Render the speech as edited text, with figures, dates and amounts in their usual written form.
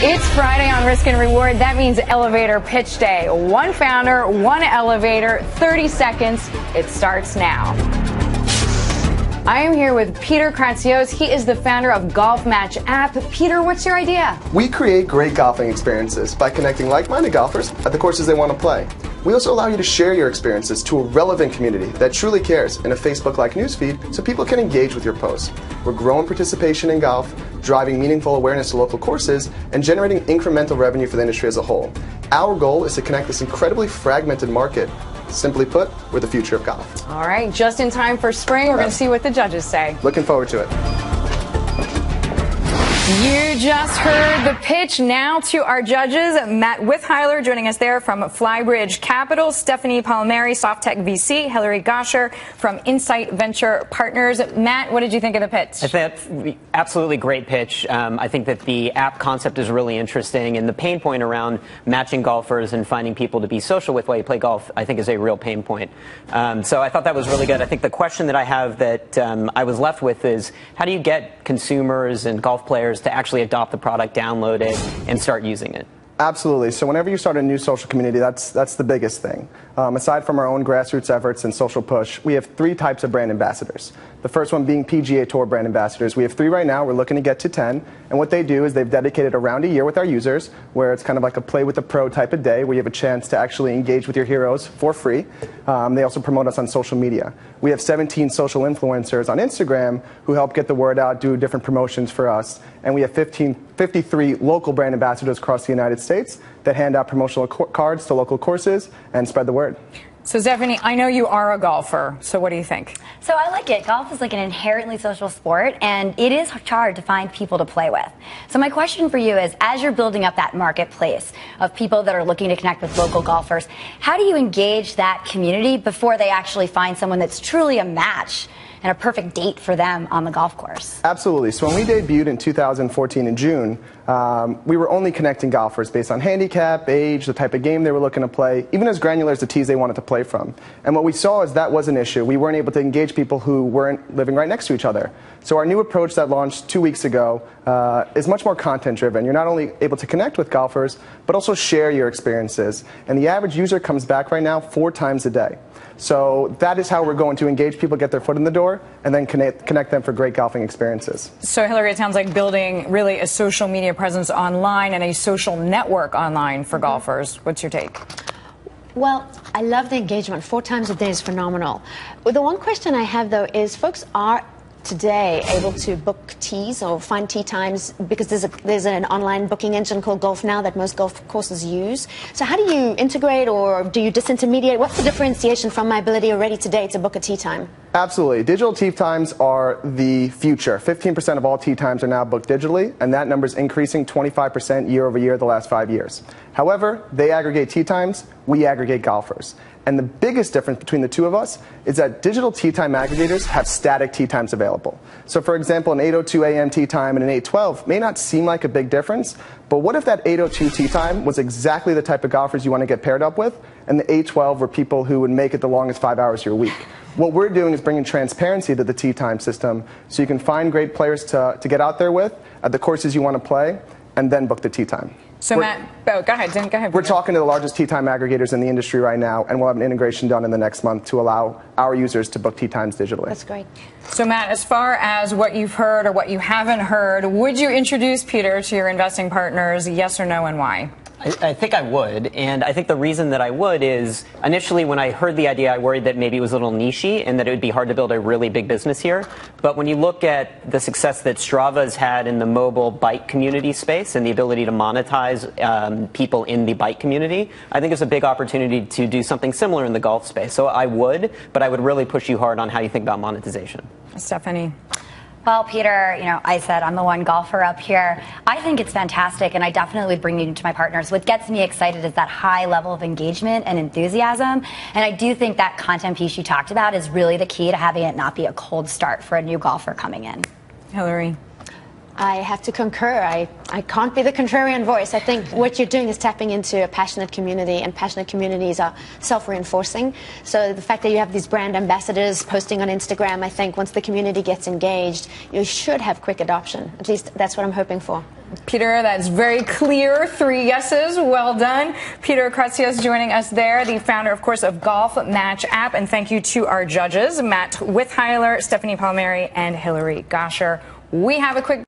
It's Friday on Risk and Reward. That means elevator pitch day. One founder, one elevator, 30 seconds. It starts now. I am here with Peter Kratsios. He is the founder of GolfMatch app. Peter, what's your idea? We create great golfing experiences by connecting like-minded golfers at the courses they want to play. We also allow you to share your experiences to a relevant community that truly cares in a Facebook-like newsfeed so people can engage with your posts. We're growing participation in golf, driving meaningful awareness to local courses, and generating incremental revenue for the industry as a whole. Our goal is to connect this incredibly fragmented market. Simply put, we're the future of golf. All right, just in time for spring. We're going to see what the judges say. Looking forward to it. You just heard the pitch. Now to our judges. Matt Witheiler joining us there from Flybridge Capital, Stephanie Palmeri, SoftTech VC, Hilary from Insight Venture Partners. Matt, what did you think of the pitch? I think absolutely great pitch. I think that the app concept is really interesting, and the pain point around matching golfers and finding people to be social with while you play golf, I think, is a real pain point. So I thought that was really good. I think the question that I have that I was left with is, how do you get consumers and golf players to actually adopt the product, download it, and start using it? Absolutely. So whenever you start a new social community, that's the biggest thing. Aside from our own grassroots efforts and social push, we have 3 types of brand ambassadors. The first one being PGA Tour brand ambassadors. We have 3 right now. We're looking to get to 10. And what they do is they've dedicated around a year with our users, where it's kind of like a play with a pro type of day, where you have a chance to actually engage with your heroes for free. They also promote us on social media. We have 17 social influencers on Instagram who help get the word out, do different promotions for us. And we have 53 local brand ambassadors across the United States that hand out promotional cards to local courses and spread the word. So, Stephanie, I know you are a golfer, so what do you think? So I like it. Golf is like an inherently social sport, and it is hard to find people to play with. So my question for you is, as you're building up that marketplace of people that are looking to connect with local golfers, how do you engage that community before they actually find someone that's truly a match and a perfect date for them on the golf course? Absolutely. So when we debuted in 2014 in June, we were only connecting golfers based on handicap, age, the type of game they were looking to play, even as granular as the tees they wanted to play from. And what we saw is that was an issue. We weren't able to engage people who weren't living right next to each other. So our new approach that launched 2 weeks ago is much more content-driven. You're not only able to connect with golfers, but also share your experiences. And the average user comes back right now 4 times a day. So that is how we're going to engage people, get their foot in the door, and then connect them for great golfing experiences. So, Hilary, it sounds like building really a social media presence online and a social network online for golfers. What's your take? Well, I love the engagement. 4 times a day is phenomenal. The one question I have, though, is folks are today able to book tees or find tee times because there's an online booking engine called Golf Now that most golf courses use. So how do you integrate, or do you disintermediate? What's the differentiation from my ability already today to book a tee time? Absolutely. Digital tee times are the future. 15% of all tee times are now booked digitally, and that number is increasing 25% year over year the last 5 years. However, they aggregate tee times, we aggregate golfers. And the biggest difference between the two of us is that digital tee time aggregators have static tee times available. So for example, an 8:02 a.m. tee time and an 8:12 may not seem like a big difference, but what if that 8:02 tee time was exactly the type of golfers you want to get paired up with, and the 8:12 were people who would make it the longest 5 hours of your week? What we're doing is bringing transparency to the tee time system so you can find great players to get out there with at the courses you want to play, and then book the tee time. So, Matt, go ahead. We're talking to the largest tee time aggregators in the industry right now, and we'll have an integration done in the next month to allow our users to book tee times digitally. That's great. So, Matt, as far as what you've heard or what you haven't heard, would you introduce Peter to your investing partners, yes or no, and why? I think I would, and I think the reason that I would is initially when I heard the idea, I worried that maybe it was a little niche-y and that it would be hard to build a really big business here. But when you look at the success that Strava's had in the mobile bike community space and the ability to monetize people in the bike community, I think it's a big opportunity to do something similar in the golf space. So I would, but I would really push you hard on how you think about monetization. Stephanie? Well, Peter, I said I'm the one golfer up here. I think it's fantastic, and I definitely would bring you to my partners. What gets me excited is that high level of engagement and enthusiasm, and I do think that content piece you talked about is really the key to having it not be a cold start for a new golfer coming in. Hilary? I have to concur. I can't be the contrarian voice. I think what you're doing is tapping into a passionate community, and passionate communities are self-reinforcing. So the fact that you have these brand ambassadors posting on Instagram, I think once the community gets engaged, you should have quick adoption. At least that's what I'm hoping for. Peter, that's very clear. 3 yeses. Well done. Peter Kratsios joining us there, the founder, of course, of GolfMatch app. And thank you to our judges, Matt Witheiler, Stephanie Palmeri, and Hilary Gosher. We have a quick